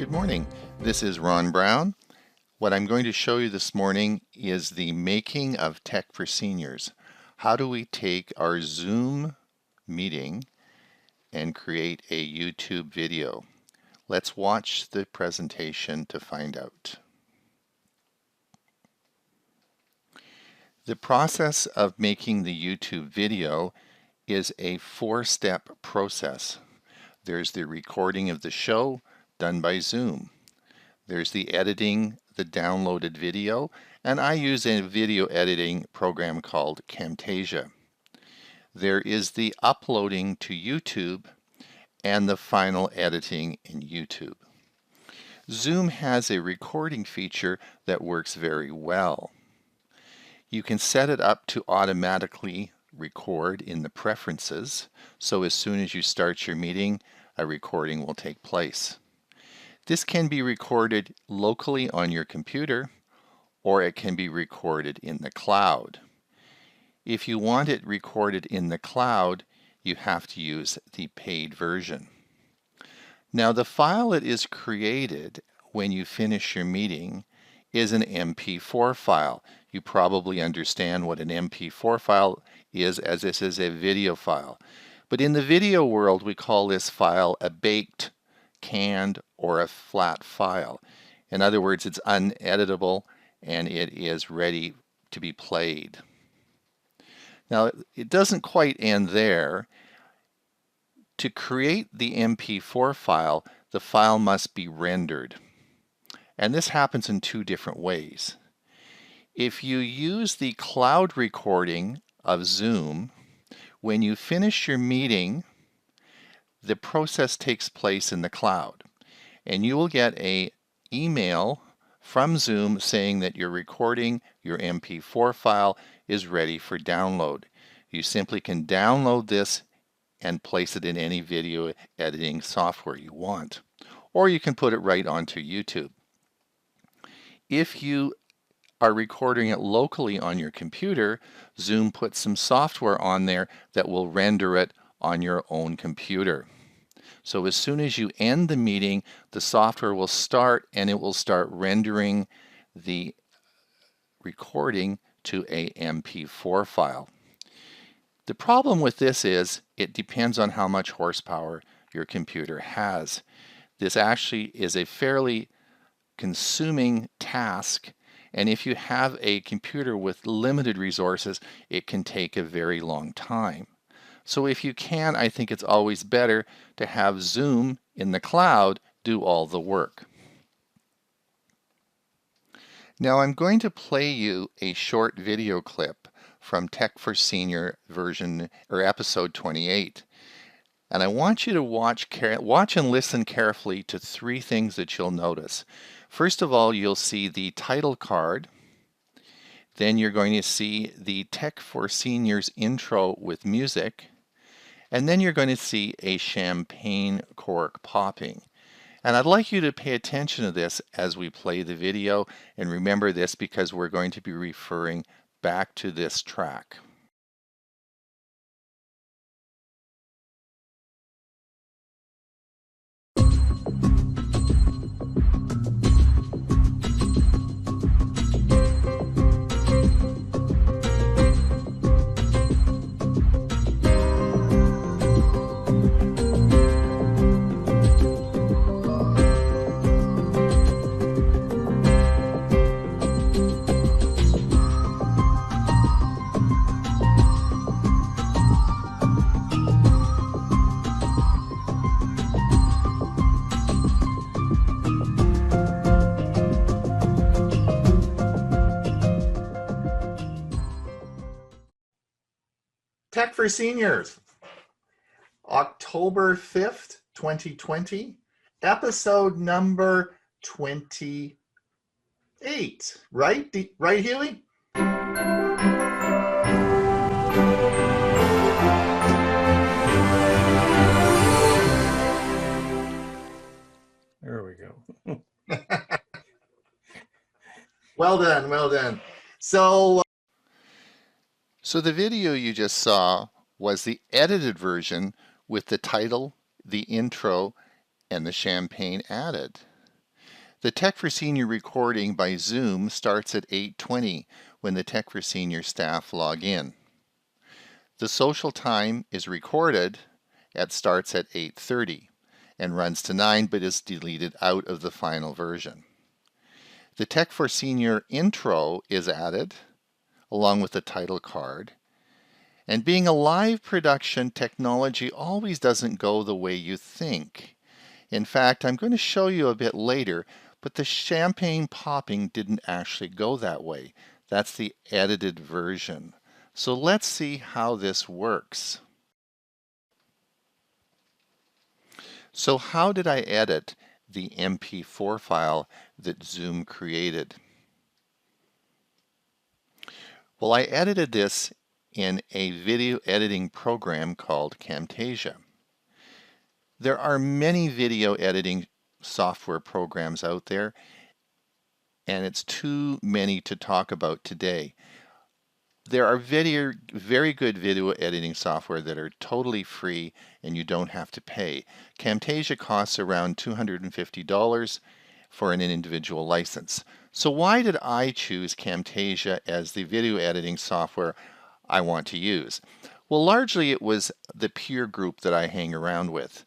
Good morning. This is Ron Brown. What I'm going to show you this morning is the making of Tech for Seniors. How do we take our Zoom meeting and create a YouTube video? Let's watch the presentation to find out. The process of making the YouTube video is a four-step process. There's the recording of the show done by Zoom. There's the editing the downloaded video, and I use a video editing program called Camtasia. There is the uploading to YouTube and the final editing in YouTube. Zoom has a recording feature that works very well. You can set it up to automatically record in the preferences, so as soon as you start your meeting, a recording will take place. This can be recorded locally on your computer, or it can be recorded in the cloud. If you want it recorded in the cloud, you have to use the paid version. Now, the file that is created when you finish your meeting is an MP4 file. You probably understand what an MP4 file is, as this is a video file. But in the video world, we call this file a baked, canned, or a flat file. In other words, it's uneditable and it is ready to be played. Now, it doesn't quite end there. To create the MP4 file, the file must be rendered. And this happens in two different ways. If you use the cloud recording of Zoom, when you finish your meeting, the process takes place in the cloud, and you will get an email from Zoom saying that your recording, your MP4 file, is ready for download. You simply can download this and place it in any video editing software you want, or you can put it right onto YouTube. If you are recording it locally on your computer, Zoom puts some software on there that will render it on your own computer. So as soon as you end the meeting, the software will start and it will start rendering the recording to a MP4 file. The problem with this is it depends on how much horsepower your computer has. This actually is a fairly consuming task, and if you have a computer with limited resources, it can take a very long time. So if you can, I think it's always better to have Zoom in the cloud do all the work. Now I'm going to play you a short video clip from Tech for Senior version or episode 28. And I want you to watch and listen carefully to three things that you'll notice. First of all, you'll see the title card. Then you're going to see the Tech for Seniors intro with music. And then you're going to see a champagne cork popping. And I'd like you to pay attention to this as we play the video, and remember this because we're going to be referring back to this track. Tech for Seniors, October 5th, 2020, episode number 28. Right? Right, Huey? There we go. Well done, well done. So the video you just saw was the edited version with the title, the intro, and the champagne added. The Tech for Senior recording by Zoom starts at 8:20 when the Tech for Senior staff log in. The social time is recorded starts at 8:30 and runs to 9 but is deleted out of the final version. The Tech for Senior intro is added along with the title card. And being a live production, technology always doesn't go the way you think. In fact, I'm going to show you a bit later, but the champagne popping didn't actually go that way. That's the edited version. So let's see how this works. So how did I edit the MP4 file that Zoom created? Well, I edited this in a video editing program called Camtasia. There are many video editing software programs out there, and it's too many to talk about today. There are very good video editing software that are totally free and you don't have to pay. Camtasia costs around $250 for an individual license. So why did I choose Camtasia as the video editing software I want to use? Well, largely it was the peer group that I hang around with.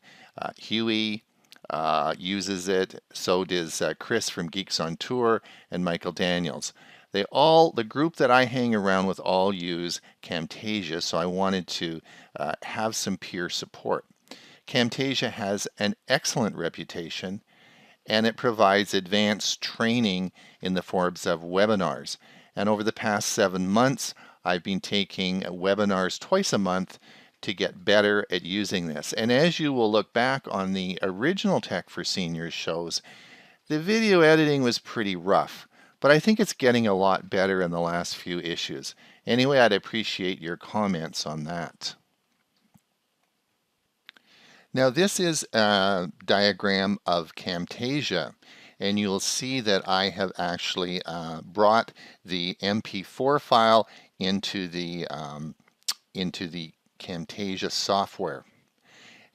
Huey uses it, so does Chris from Geeks on Tour and Michael Daniels. The group that I hang around with all use Camtasia, so I wanted to have some peer support. Camtasia has an excellent reputation, and it provides advanced training in the forms of webinars. And over the past 7 months, I've been taking webinars twice a month to get better at using this. And as you will look back on the original Tech for Seniors shows, the video editing was pretty rough, but I think it's getting a lot better in the last few issues. Anyway, I'd appreciate your comments on that. Now this is a diagram of Camtasia, and you'll see that I have actually brought the MP4 file into the Camtasia software.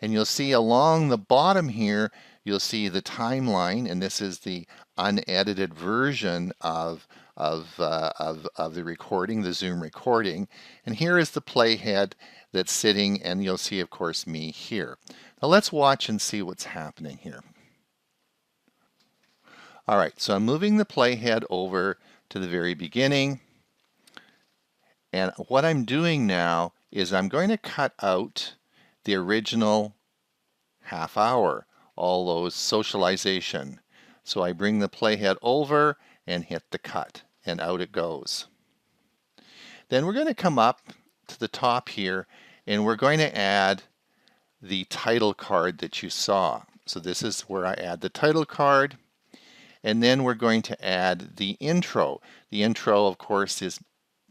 And you'll see along the bottom here, you'll see the timeline, and this is the unedited version of the recording, the Zoom recording. And here is the playhead that's sitting, and you'll see, of course, me here. Now let's watch and see what's happening here. All right, so I'm moving the playhead over to the very beginning. And what I'm doing now is I'm going to cut out the original half hour, all those socialization. So I bring the playhead over and hit the cut, and out it goes. Then we're going to come up to the top here, and we're going to add the title card that you saw. So this is where I add the title card, and then we're going to add the intro. The intro, of course, is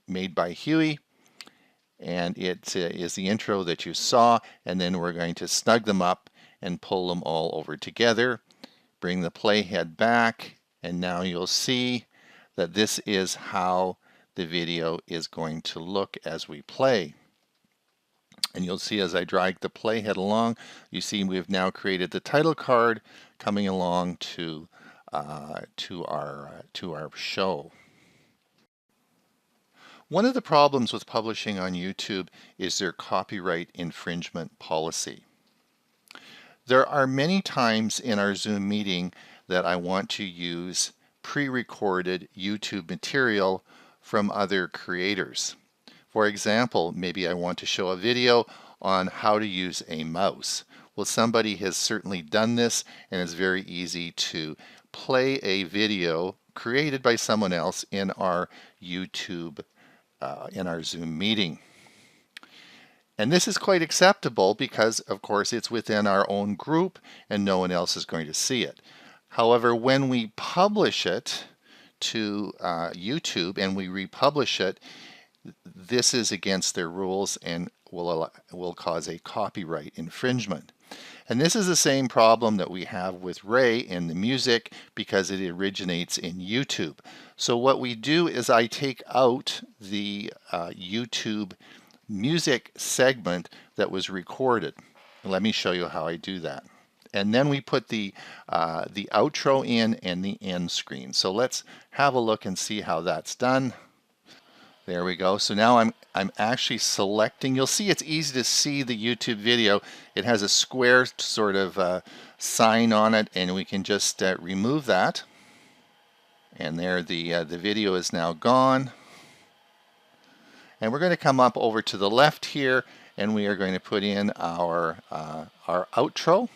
made by Huey, and it is the intro that you saw, and then we're going to snug them up and pull them all over together, bring the playhead back, and now you'll see that this is how the video is going to look as we play. And you'll see as I drag the playhead along, you see we've now created the title card coming along to our show. One of the problems with publishing on YouTube is their copyright infringement policy. There are many times in our Zoom meeting that I want to use pre-recorded YouTube material from other creators. For example, maybe I want to show a video on how to use a mouse. Well, somebody has certainly done this, and it's very easy to play a video created by someone else in our YouTube in our Zoom meeting. And this is quite acceptable because, of course, it's within our own group and no one else is going to see it. However, when we publish it to YouTube and we republish it, this is against their rules and will cause a copyright infringement. And this is the same problem that we have with Ray in the music because it originates in YouTube. So what we do is I take out the YouTube music segment that was recorded. Let me show you how I do that. And then we put the outro in and the end screen. So let's have a look and see how that's done. There we go. So now I'm actually selecting. You'll see it's easy to see the YouTube video. It has a square sort of sign on it, and we can just remove that. And there the video is now gone. And we're going to come up over to the left here, and we are going to put in our outro.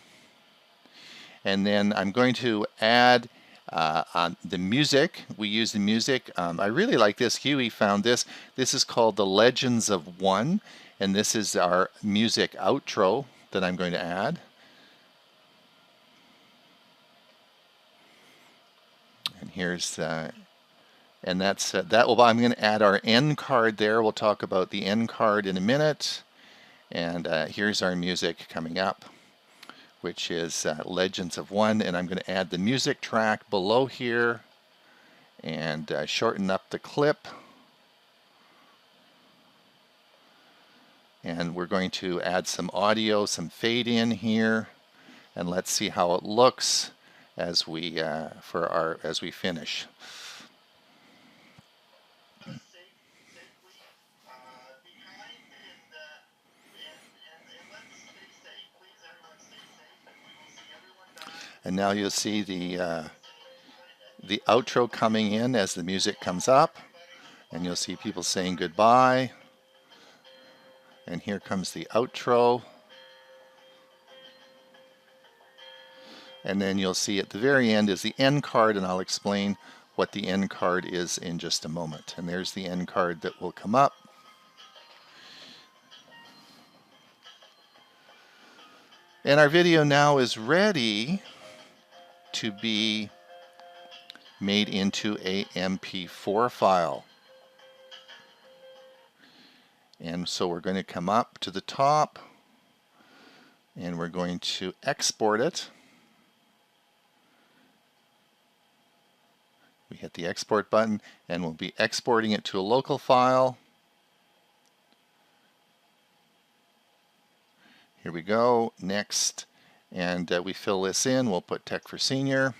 And then I'm going to add on the music. We use the music. I really like this. Huey found this. This is called The Legends of One, and this is our music outro that I'm going to add. And here's and that's I'm going to add our end card there. We'll talk about the end card in a minute. And here's our music coming up, which is Legends of One, and I'm going to add the music track below here and shorten up the clip. And we're going to add some audio, some fade in here, and let's see how it looks as we as we finish. And now you'll see the outro coming in as the music comes up, and you'll see people saying goodbye. And here comes the outro. And then you'll see at the very end is the end card, and I'll explain what the end card is in just a moment. And there's the end card that will come up. And our video now is ready to be made into a MP4 file. And so we're going to come up to the top and we're going to export it. We hit the export button and we'll be exporting it to a local file. Here we go, next. And we fill this in. We'll put Tech for Senior.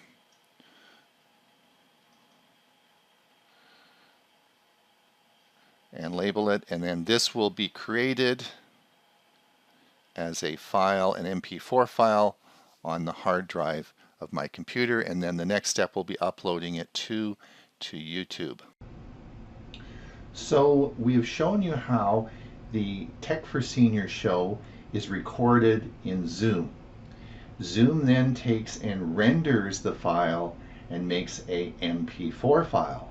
And label it. And then this will be created as a file, an MP4 file, on the hard drive of my computer. And then the next step will be uploading it to YouTube. So we have shown you how the Tech for Senior show is recorded in Zoom. Zoom then takes and renders the file and makes a MP4 file.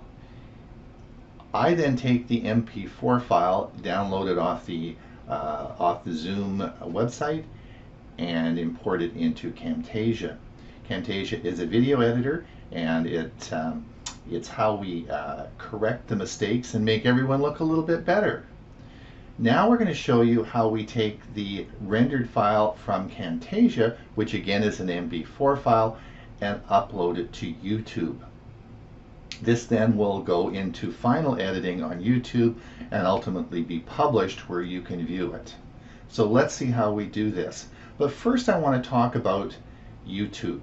I then take the MP4 file, download it off the Zoom website, and import it into Camtasia. Camtasia is a video editor, and it's how we correct the mistakes and make everyone look a little bit better. Now we're going to show you how we take the rendered file from Camtasia, which again is an MP4 file, and upload it to YouTube. This then will go into final editing on YouTube and ultimately be published where you can view it. So let's see how we do this. But first I want to talk about YouTube.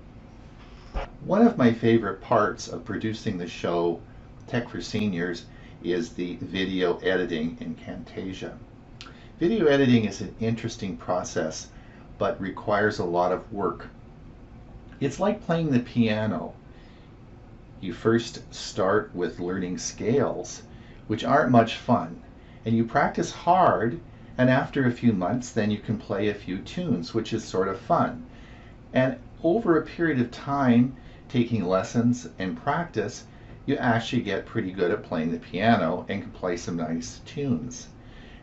One of my favorite parts of producing the show Tech for Seniors is the video editing in Camtasia. Video editing is an interesting process, but requires a lot of work. It's like playing the piano. You first start with learning scales, which aren't much fun, and you practice hard, and after a few months then you can play a few tunes, which is sort of fun. And over a period of time, taking lessons and practice, you actually get pretty good at playing the piano and can play some nice tunes.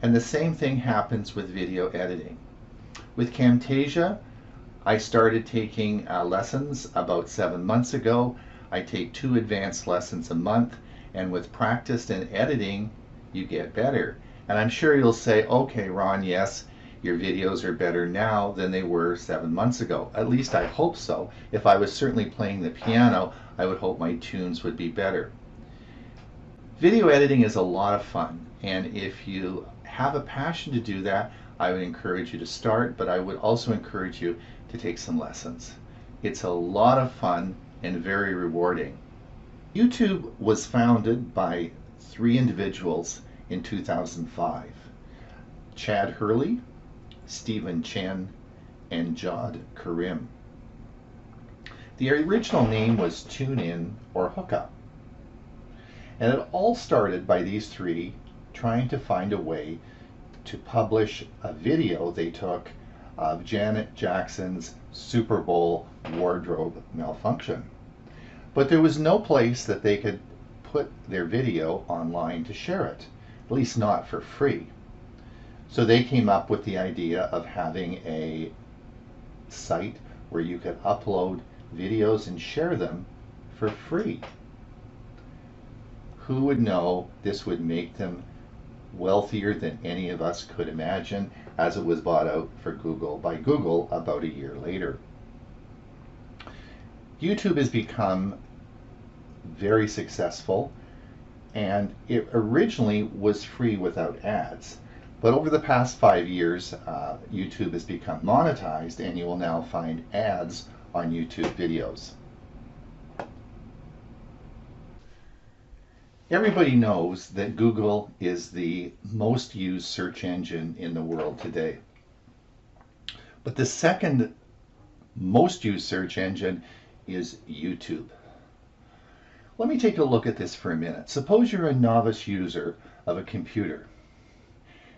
And the same thing happens with video editing. With Camtasia, I started taking lessons about 7 months ago. I take 2 advanced lessons a month, and with practice and editing, you get better. And I'm sure you'll say, okay, Ron, yes, your videos are better now than they were 7 months ago. At least I hope so. If I was certainly playing the piano, I would hope my tunes would be better. Video editing is a lot of fun, and if you have a passion to do that, I would encourage you to start, but I would also encourage you to take some lessons. It's a lot of fun and very rewarding. YouTube was founded by three individuals in 2005: Chad Hurley, Stephen Chen, and Jawed Karim. The original name was TuneIn or Hookup. And it all started by these three trying to find a way to publish a video they took of Janet Jackson's Super Bowl wardrobe malfunction. But there was no place that they could put their video online to share it, at least not for free. So they came up with the idea of having a site where you could upload videos and share them for free. Who would know this would make them wealthier than any of us could imagine, as it was bought out for Google by Google about a year later. YouTube has become very successful, and it originally was free without ads. But over the past 5 years, YouTube has become monetized, and you will now find ads on YouTube videos. Everybody knows that Google is the most used search engine in the world today. But the second most used search engine is YouTube. Let me take a look at this for a minute. Suppose you're a novice user of a computer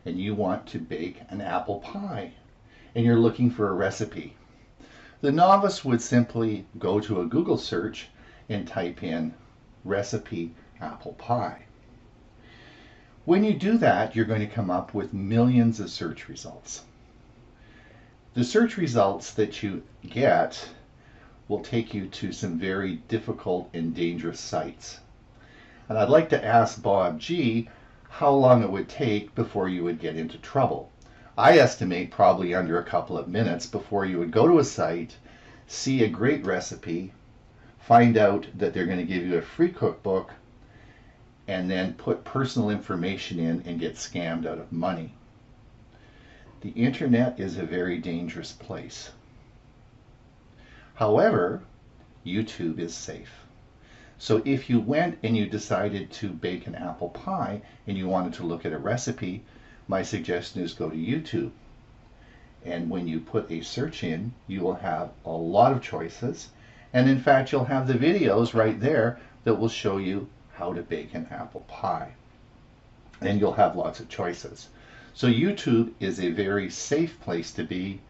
and you want to bake an apple pie and you're looking for a recipe. The novice would simply go to a Google search and type in recipe apple pie. When you do that, you're going to come up with millions of search results. The search results that you get will take you to some very difficult and dangerous sites. And I'd like to ask Bob G how long it would take before you would get into trouble. I estimate probably under a couple of minutes before you would go to a site, see a great recipe, find out that they're going to give you a free cookbook, and then put personal information in and get scammed out of money. The internet is a very dangerous place. However, YouTube is safe. So if you went and you decided to bake an apple pie and you wanted to look at a recipe, my suggestion is go to YouTube. And when you put a search in, you will have a lot of choices. And in fact, you'll have the videos right there that will show you how to bake an apple pie. And you'll have lots of choices. So YouTube is a very safe place to be.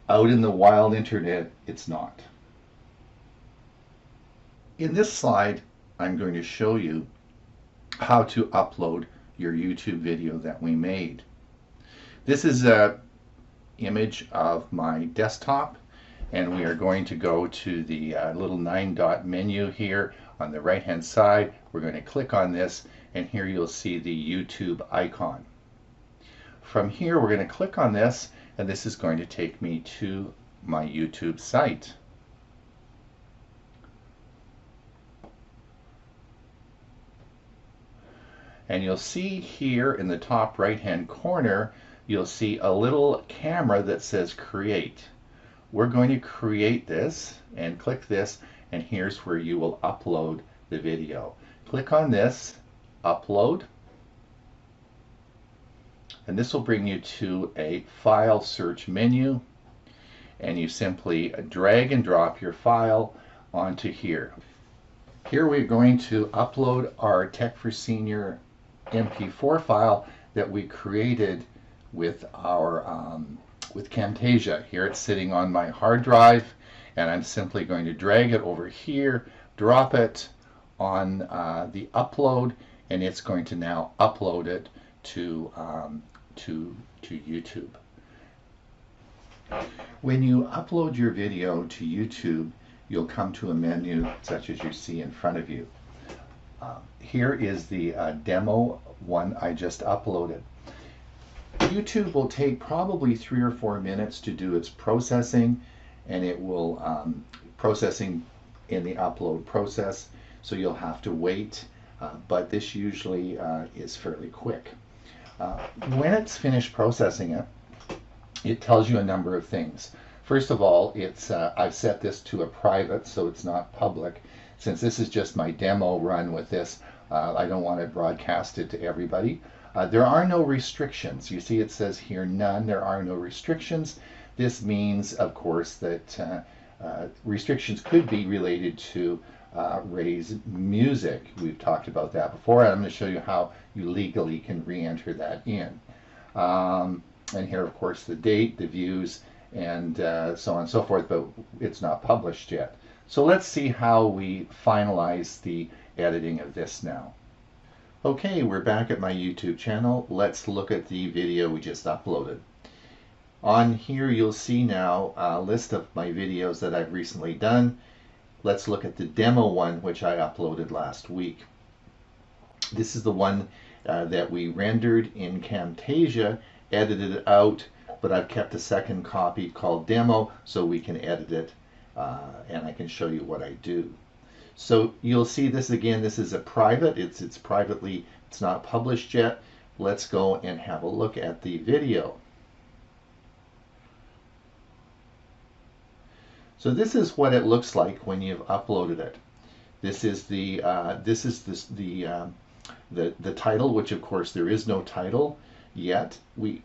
Out in the wild internet, it's not. In this slide, I'm going to show you how to upload your YouTube video that we made. This is an image of my desktop, and we are going to go to the little 9-dot menu here on the right hand side. We're going to click on this, and here you'll see the YouTube icon. From here, we're going to click on this, and this is going to take me to my YouTube site. And you'll see here in the top right hand corner, you'll see a little camera that says create. We're going to create this and click this, and here's where you will upload the video. Click on this, upload, and this will bring you to a file search menu, and you simply drag and drop your file onto here. Here we're going to upload our Tech for Senior MP4 file that we created with our with Camtasia. Here it's sitting on my hard drive, and I'm simply going to drag it over here, drop it on the upload, and it's going to now upload it to YouTube. When you upload your video to YouTube, you'll come to a menu such as you see in front of you. Here is the demo one I just uploaded. YouTube will take probably 3 or 4 minutes to do its processing, and it will processing in the upload process, so you'll have to wait, but this usually is fairly quick. When it's finished processing it, it tells you a number of things. First of all, I've set this to a private, so it's not public. Since this is just my demo run with this, I don't want it broadcasted to everybody. There are no restrictions. You see it says here none. There are no restrictions. This means, of course, that restrictions could be related to Ray's music. We've talked about that before, and I'm going to show you how you legally can re-enter that in. And here, of course, the date, the views, and so on and so forth, but it's not published yet. So let's see how we finalize the editing of this now. Okay, we're back at my YouTube channel. Let's look at the video we just uploaded. On here, you'll see now a list of my videos that I've recently done. Let's look at the demo one, which I uploaded last week. This is the one that we rendered in Camtasia, edited it out, but I've kept a second copy called demo so we can edit it and I can show you what I do. So you'll see this again, this is a private, it's privately, it's not published yet. Let's go and have a look at the video. So this is what it looks like when you've uploaded it. This is the title, which of course there is no title yet. We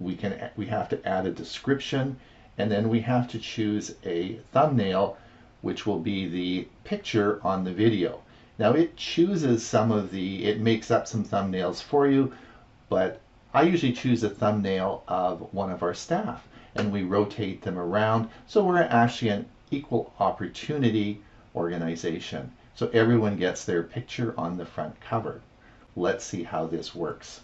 have to add a description, and then we have to choose a thumbnail, which will be the picture on the video. Now it chooses it makes up some thumbnails for you, but I usually choose a thumbnail of one of our staff, and we rotate them around, so we're actually an equal opportunity organization. So everyone gets their picture on the front cover. Let's see how this works.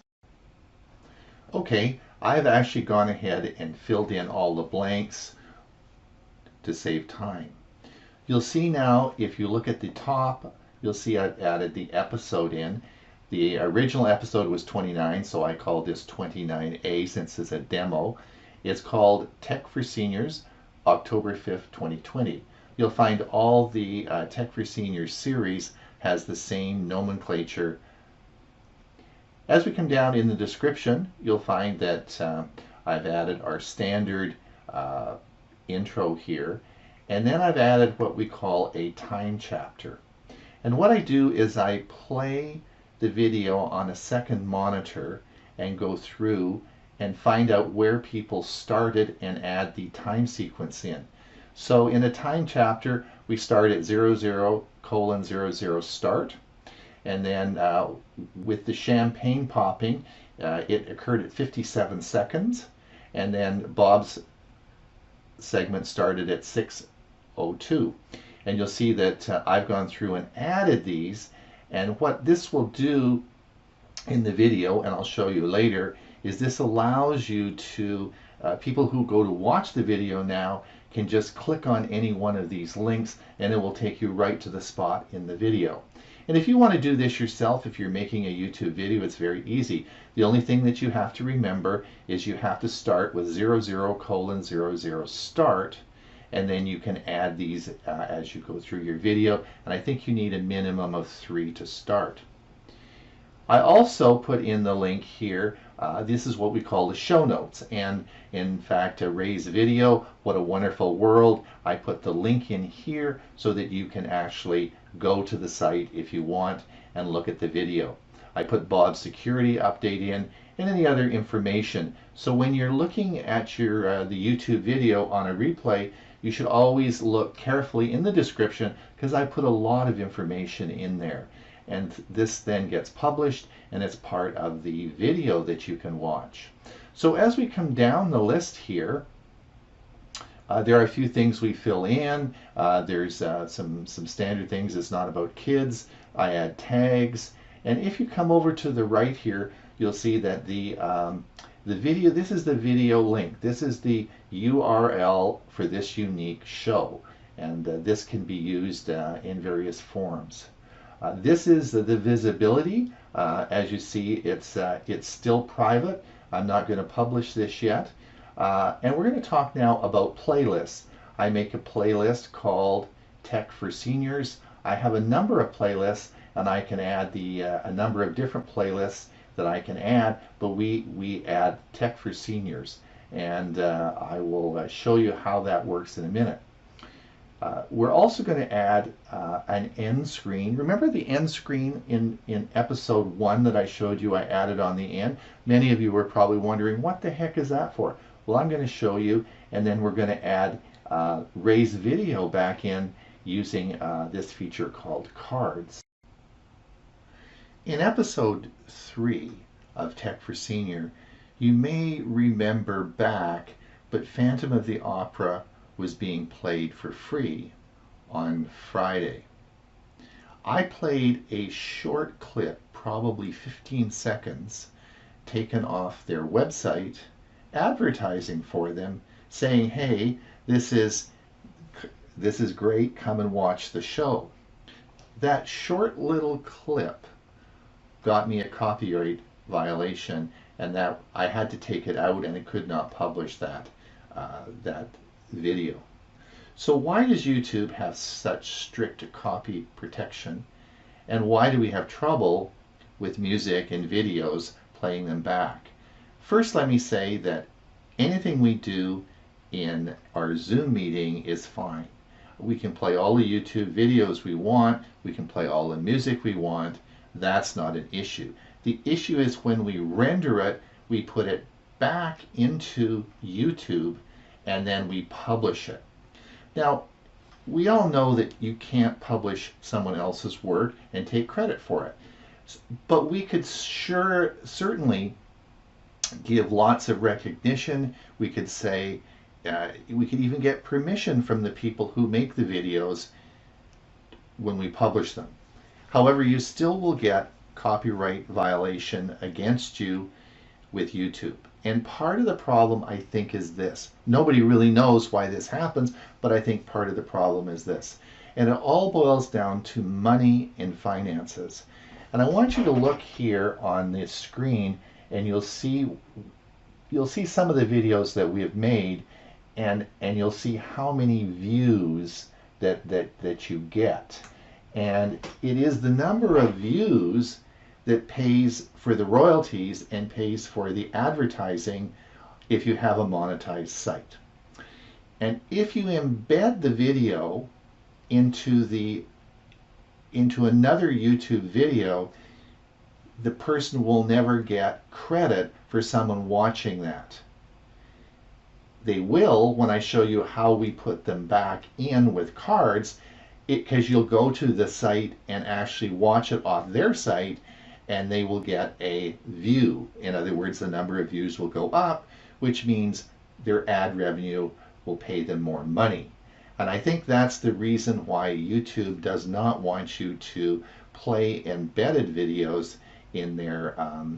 Okay, I've actually gone ahead and filled in all the blanks to save time. You'll see now, if you look at the top, you'll see I've added the episode in. The original episode was 29, so I called this 29A since it's a demo. It's called Tech for Seniors, October 5th, 2020. You'll find all the Tech for Seniors series has the same nomenclature. As we come down in the description, you'll find that I've added our standard intro here, and then I've added what we call a time chapter. And what I do is I play the video on a second monitor and go through and find out where people started and add the time sequence in. So in a time chapter, we start at 00:00 start. And then with the champagne popping, it occurred at 57 seconds. And then Bob's segment started at 6:02. And you'll see that I've gone through and added these. And what this will do in the video, and I'll show you later, is this allows you to, people who go to watch the video now can just click on any one of these links and it will take you right to the spot in the video. And if you want to do this yourself, if you're making a YouTube video, it's very easy. The only thing that you have to remember is you have to start with 00:00 start, and then you can add these as you go through your video. And I think you need a minimum of 3 to start. I also put in the link here. This is what we call the show notes. And in fact, Ray's video, What a Wonderful World, I put the link in here so that you can actually go to the site if you want and look at the video. I put Bob's security update in and any other information. So when you're looking at your the YouTube video on a replay, you should always look carefully in the description because I put a lot of information in there. And this then gets published and it's part of the video that you can watch. So as we come down the list here, there are a few things we fill in. There's some standard things. It's not about kids. I add tags. And if you come over to the right here, you'll see that the video, this is the video link. This is the URL for this unique show. And this can be used in various forms. This is the visibility. As you see, it's still private. I'm not going to publish this yet. And we're going to talk now about playlists. I make a playlist called Tech for Seniors. I have a number of playlists, and I can add a number of different playlists that I can add, but we add Tech for Seniors, and I will show you how that works in a minute. We're also going to add an end screen. Remember the end screen in episode 1 that I showed you I added on the end? Many of you were probably wondering, what the heck is that for? Well, I'm going to show you, and then we're going to add Ray's video back in using this feature called Cards. In episode 3 of Tech for Senior, you may remember back, but Phantom of the Opera was being played for free on Friday. I played a short clip, probably 15 seconds, taken off their website, advertising for them, saying, hey, this is great, come and watch the show. That short little clip got me a copyright violation, and that I had to take it out, and it could not publish that video. So why does YouTube have such strict copy protection, and why do we have trouble with music and videos playing them back? First, let me say that anything we do in our Zoom meeting is fine. We can play all the YouTube videos we want, we can play all the music we want. That's not an issue. The issue is when we render it, we put it back into YouTube, and then we publish it. Now, we all know that you can't publish someone else's work and take credit for it. But we could certainly give lots of recognition. We could say, we could even get permission from the people who make the videos when we publish them. However, you still will get copyright violation against you with YouTube. And part of the problem, I think, is this. Nobody really knows why this happens, but I think part of the problem is this. And it all boils down to money and finances. And I want you to look here on this screen, and you'll see some of the videos that we have made, and you'll see how many views that you get. And it is the number of views that pays for the royalties and pays for the advertising if you have a monetized site. And if you embed the video into another YouTube video, the person will never get credit for someone watching that. They will when I show you how we put them back in with cards, because you'll go to the site and actually watch it off their site, and they will get a view. In other words, the number of views will go up, which means their ad revenue will pay them more money. And I think that's the reason why YouTube does not want you to play embedded videos in their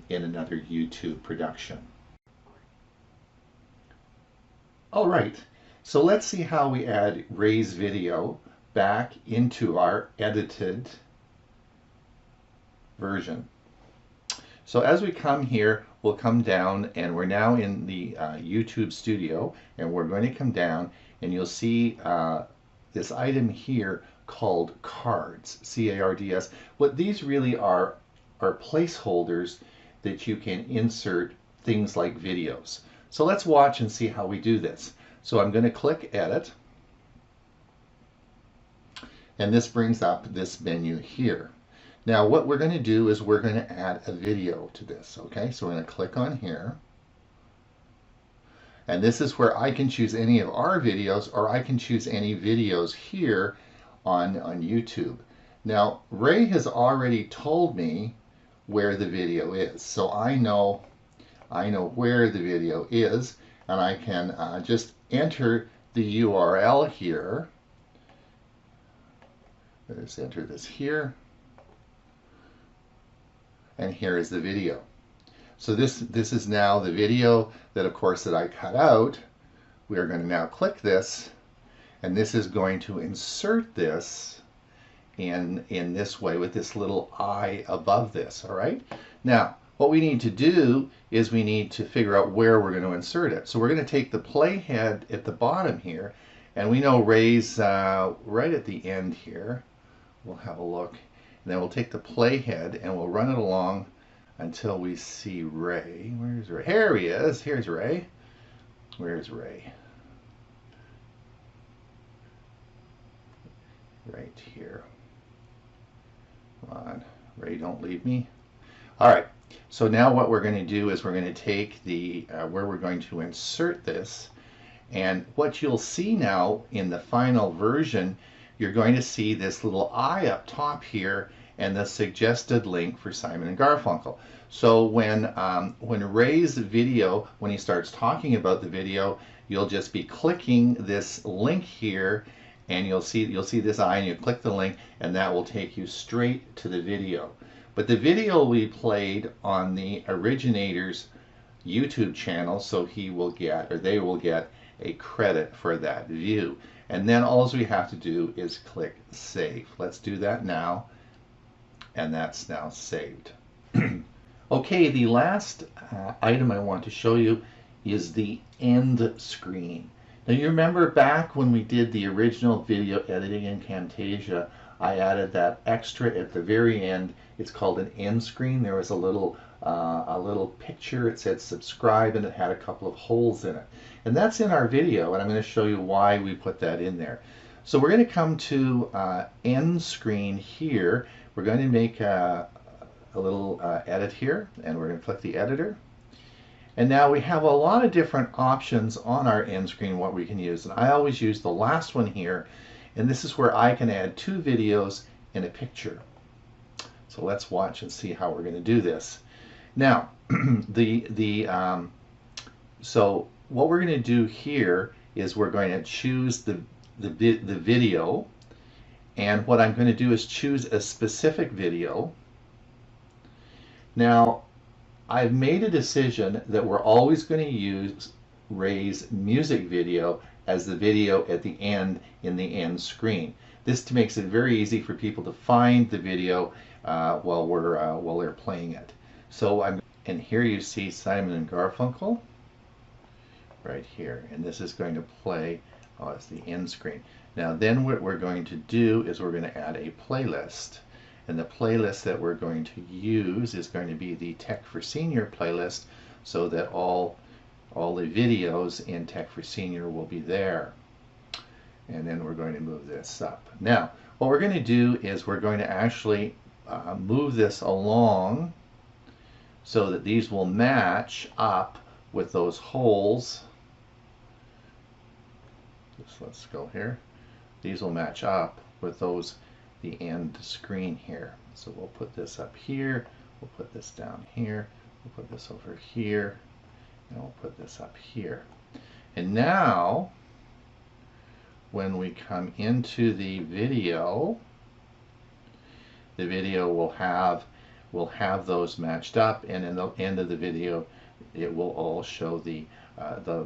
in another YouTube production. All right, so let's see how we add Ray's video back into our edited version. So as we come here, we'll come down, and we're now in the YouTube studio, and we're going to come down, and you'll see this item here called Cards, C-A-R-D-S. What these really are placeholders that you can insert things like videos. So let's watch and see how we do this. So I'm going to click Edit, and this brings up this menu here. Now what we're going to do is we're going to add a video to this, okay? So we're going to click on here, and this is where I can choose any of our videos, or I can choose any videos here on YouTube. Now Ray has already told me where the video is, so I know where the video is, and I can just enter the URL here. Let's enter this here, and here is the video. So this is now the video that, of course, that I cut out. We are going to now click this, and this is going to insert this in this way with this little eye above this. All right. Now what we need to do is we need to figure out where we're going to insert it. So we're going to take the playhead at the bottom here, and we know Ray's right at the end here. We'll have a look, and then we'll take the playhead and we'll run it along until we see Ray. Where's Ray? Here he is. Here's Ray. Where's Ray? Right here. Come on, Ray, don't leave me. All right, so now what we're going to do is we're going to take the where we're going to insert this, and what you'll see now in the final version, you're going to see this little eye up top here and the suggested link for Simon and Garfunkel. So when Ray's video, when he starts talking about the video, you'll just be clicking this link here, and you'll see this eye, and you click the link, and that will take you straight to the video. But the video will be played on the originator's YouTube channel, so he will get, or they will get, a credit for that view. And then all we have to do is click save. Let's do that now, and that's now saved. Okay, the last item I want to show you is the end screen. Now you remember back when we did the original video editing in Camtasia, I added that extra at the very end. It's called an end screen. There was a little picture. It said subscribe, and it had a couple of holes in it. And that's in our video, and I'm going to show you why we put that in there. So we're going to come to end screen here. We're going to make a little edit here, and we're going to click the editor. And now we have a lot of different options on our end screen what we can use. And I always use the last one here, and this is where I can add 2 videos in a picture. So let's watch and see how we're going to do this. Now, so what we're going to do here is we're going to choose the video, and what I'm going to do is choose a specific video. Now, I've made a decision that we're always going to use Ray's music video as the video at the end in the end screen. This makes it very easy for people to find the video while they're playing it. So and here you see Simon and Garfunkel right here, and this is going to play. Oh, it's the end screen. Now then what we're going to do is we're going to add a playlist. And the playlist that we're going to use is going to be the Tech for Senior playlist, so that all the videos in Tech for Senior will be there. And then we're going to move this up. Now, what we're going to do is we're going to actually move this along so that these will match up with those holes. Let's go here. These will match up with the end screen here. So we'll put this up here, we'll put this down here, we'll put this over here, and we'll put this up here. And now, when we come into the video will have those matched up, and in the end of the video, it will all show the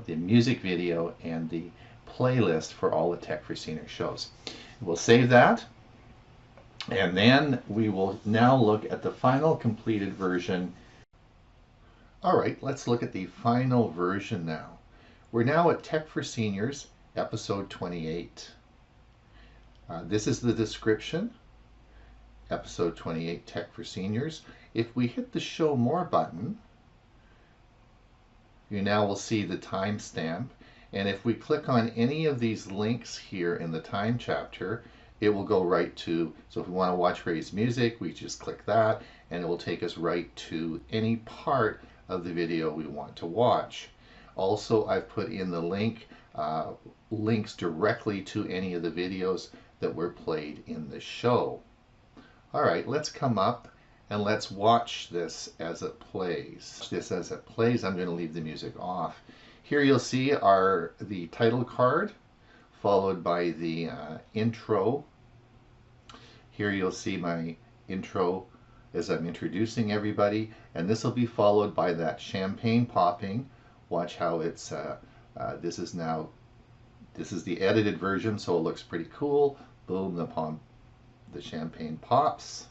music video and the playlist for all the Tech for Senior shows. We'll save that. And then we will now look at the final completed version. All right, let's look at the final version now. We're now at Tech for Seniors, episode 28. This is the description, episode 28, Tech for Seniors. If we hit the Show More button, you now will see the timestamp. And if we click on any of these links here in the time chapter, it will go right to, so if we want to watch Ray's music, we just click that, and it will take us right to any part of the video we want to watch. Also, I've put in the links directly to any of the videos that were played in the show. All right, let's come up and let's watch this as it plays. I'm going to leave the music off. Here you'll see the title card, followed by the intro. Here you'll see my intro as I'm introducing everybody, and this will be followed by that champagne popping. Watch how it's, this is the edited version, so it looks pretty cool. Boom, the champagne pops.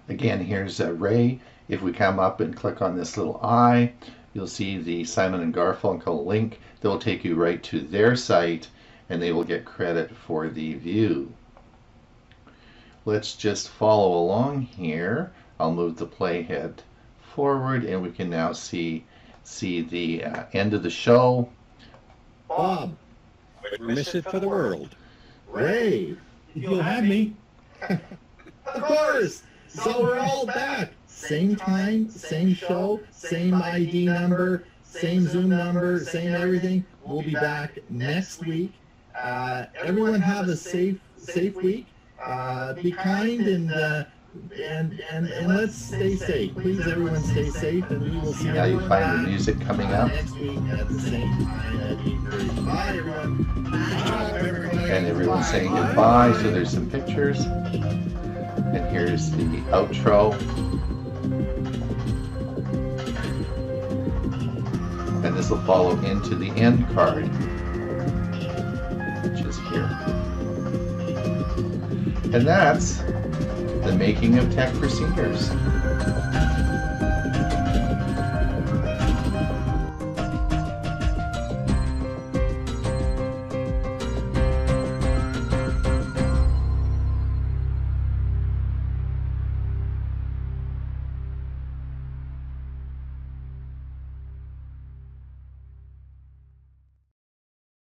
Again, here's Ray. If we come up and click on this little eye, you'll see the Simon and Garfunkel link that will take you right to their site, and they will get credit for the view. Let's just follow along here. I'll move the playhead forward, and we can now see the end of the show. Bob, We miss it for the world. Ray, if you'll have me. Of course. So we're all back. Same time, same show, same ID number, same Zoom number, same everything. We'll be back next week. Everyone have a safe week. Be kind and let's stay safe. Please, everyone, stay safe, and we will see Now you everyone find the back music coming up, next week at the same time at 8:30. Bye, everyone. Bye, everyone. and everyone's saying goodbye, so there's some pictures. And here's the outro. And this will follow into the end card, which is here. And that's the making of Tech for Seniors.